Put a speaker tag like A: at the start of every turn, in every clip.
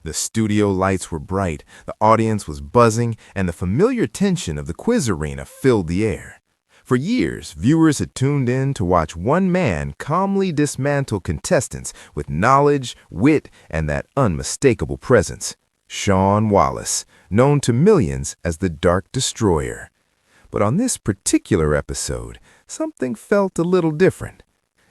A: The studio lights were bright, the audience was buzzing, and the familiar tension of the quiz arena filled the air. For years, viewers had tuned in to watch one man calmly dismantle contestants with knowledge, wit, and that unmistakable presence. Shaun Wallace, known to millions as the Dark Destroyer. But on this particular episode, something felt a little different.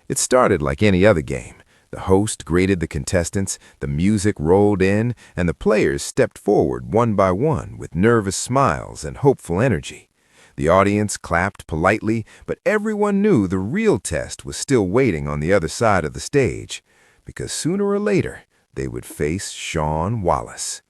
A: It started like any other game. The host graded the contestants, the music rolled in, and the players stepped forward one by one with nervous smiles and hopeful energy. The audience clapped politely, but everyone knew the real test was still waiting on the other side of the stage, because sooner or later, they would face Shaun Wallace.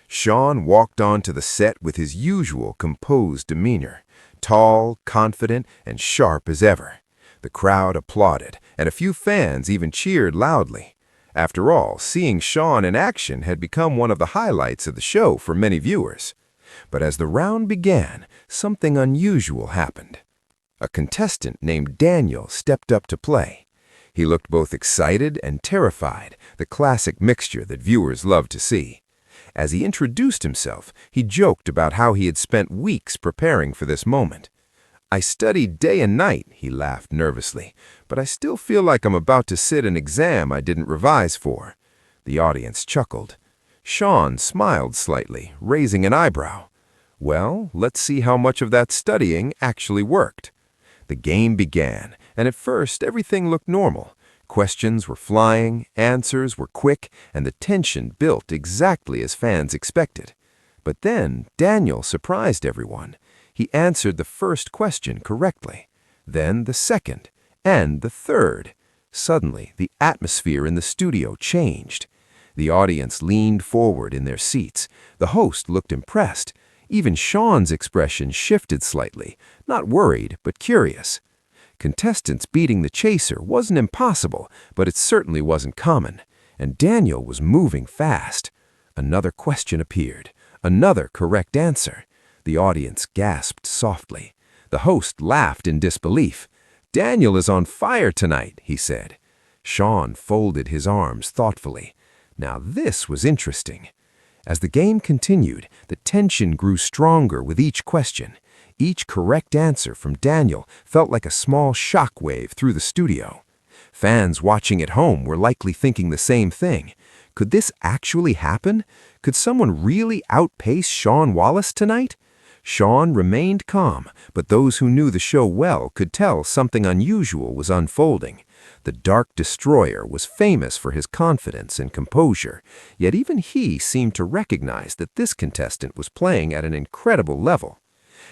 A: Shaun walked onto the set with his usual composed demeanor, tall, confident, and sharp as ever. The crowd applauded, and a few fans even cheered loudly. After all, seeing Shaun in action had become one of the highlights of the show for many viewers. But as the round began, something unusual happened. A contestant named Daniel stepped up to play. He looked both excited and terrified, the classic mixture that viewers love to see. As he introduced himself, he joked about how he had spent weeks preparing for this moment. "I studied day and night," he laughed nervously, "but I still feel like I'm about to sit an exam I didn't revise for." The audience chuckled. Shaun smiled slightly, raising an eyebrow. Well, let's see how much of that studying actually worked. The game began, and at first everything looked normal. Questions were flying, answers were quick, and the tension built exactly as fans expected. But then Daniel surprised everyone. He answered the first question correctly, then the second, and the third. Suddenly, the atmosphere in the studio changed. The audience leaned forward in their seats. The host looked impressed. Even Shaun's expression shifted slightly, not worried, but curious. Contestants beating the chaser wasn't impossible, but it certainly wasn't common. And Daniel was moving fast. Another question appeared, another correct answer. The audience gasped softly. The host laughed in disbelief. "Daniel is on fire tonight," he said. Shaun folded his arms thoughtfully. Now this was interesting. As the game continued, the tension grew stronger with each question. Each correct answer from Daniel felt like a small shock wave through the studio. Fans watching at home were likely thinking the same thing. Could this actually happen? Could someone really outpace Shaun Wallace tonight? Shaun remained calm, but those who knew the show well could tell something unusual was unfolding. The Dark Destroyer was famous for his confidence and composure, yet even he seemed to recognize that this contestant was playing at an incredible level.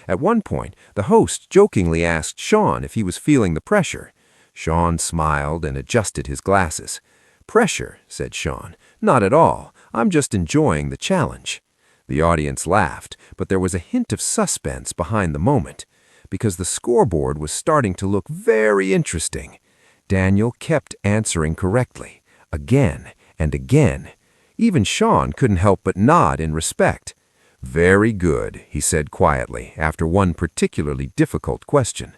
A: At one point, the host jokingly asked Shaun if he was feeling the pressure. Shaun smiled and adjusted his glasses. "Pressure," said Shaun. "Not at all. I'm just enjoying the challenge." The audience laughed, but there was a hint of suspense behind the moment, because the scoreboard was starting to look very interesting. Daniel kept answering correctly, again and again. Even Shaun couldn't help but nod in respect. "Very good," he said quietly after one particularly difficult question.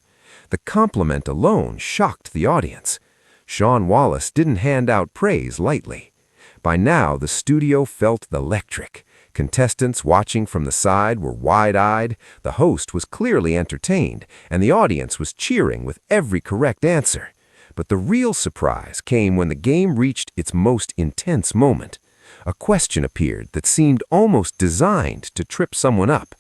A: The compliment alone shocked the audience. Shaun Wallace didn't hand out praise lightly. By now, the studio felt electric. Contestants watching from the side were wide-eyed, the host was clearly entertained, and the audience was cheering with every correct answer. But the real surprise came when the game reached its most intense moment. A question appeared that seemed almost designed to trip someone up.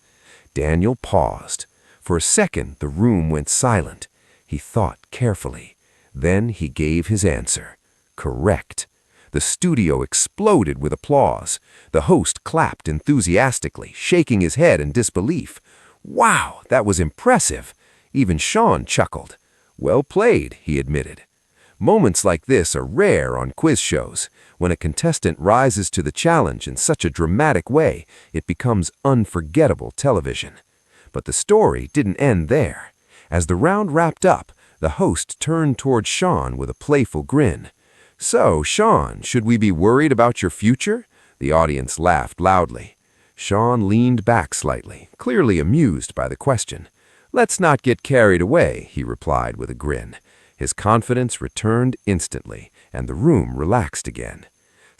A: Daniel paused. For a second, the room went silent. He thought carefully. Then he gave his answer. Correct. The studio exploded with applause. The host clapped enthusiastically, shaking his head in disbelief. "Wow, that was impressive." Even Shaun chuckled. "Well played," he admitted. Moments like this are rare on quiz shows. When a contestant rises to the challenge in such a dramatic way, it becomes unforgettable television. But the story didn't end there. As the round wrapped up, the host turned toward Shaun with a playful grin. "So, Shaun, should we be worried about your future?" The audience laughed loudly. Shaun leaned back slightly, clearly amused by the question. "Let's not get carried away," he replied with a grin. His confidence returned instantly, and the room relaxed again.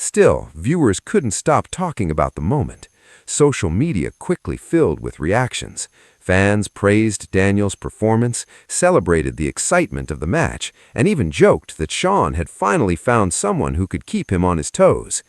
B: Still, viewers couldn't stop talking about the moment. Social media quickly filled with reactions. Fans praised Daniel's performance, celebrated the excitement of the match, and even joked that Shaun had finally found someone who could keep him on his toes.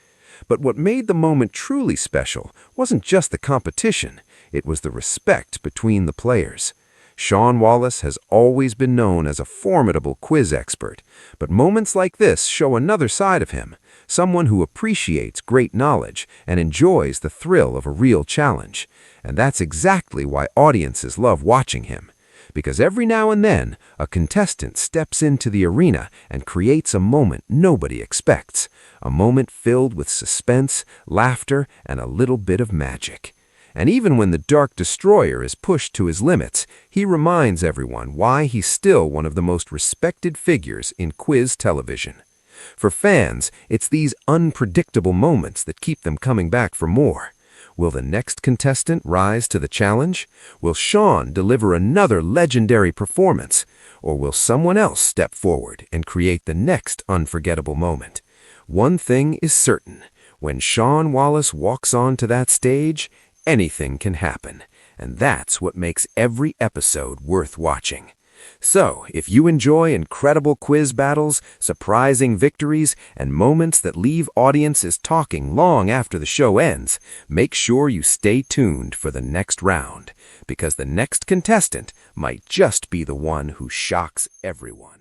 B: But what made the moment truly special wasn't just the competition, it was the respect between the players. Shaun Wallace has always been known as a formidable quiz expert, but moments like this show another side of him, someone who appreciates great knowledge and enjoys the thrill of a real challenge. And that's exactly why audiences love watching him. Because every now and then, a contestant steps into the arena and creates a moment nobody expects, a moment filled with suspense, laughter, and a little bit of magic. And even when the Dark Destroyer is pushed to his limits, he reminds everyone why he's still one of the most respected figures in quiz television. For fans, it's these unpredictable moments that keep them coming back for more. Will the next contestant rise to the challenge? Will Shaun deliver another legendary performance? Or will someone else step forward and create the next unforgettable moment? One thing is certain. When Shaun Wallace walks onto that stage, anything can happen. And that's what makes every episode worth watching. So, if you enjoy incredible quiz battles, surprising victories, and moments that leave audiences talking long after the show ends, make sure you stay tuned for the next round, because the next contestant might just be the one who shocks everyone.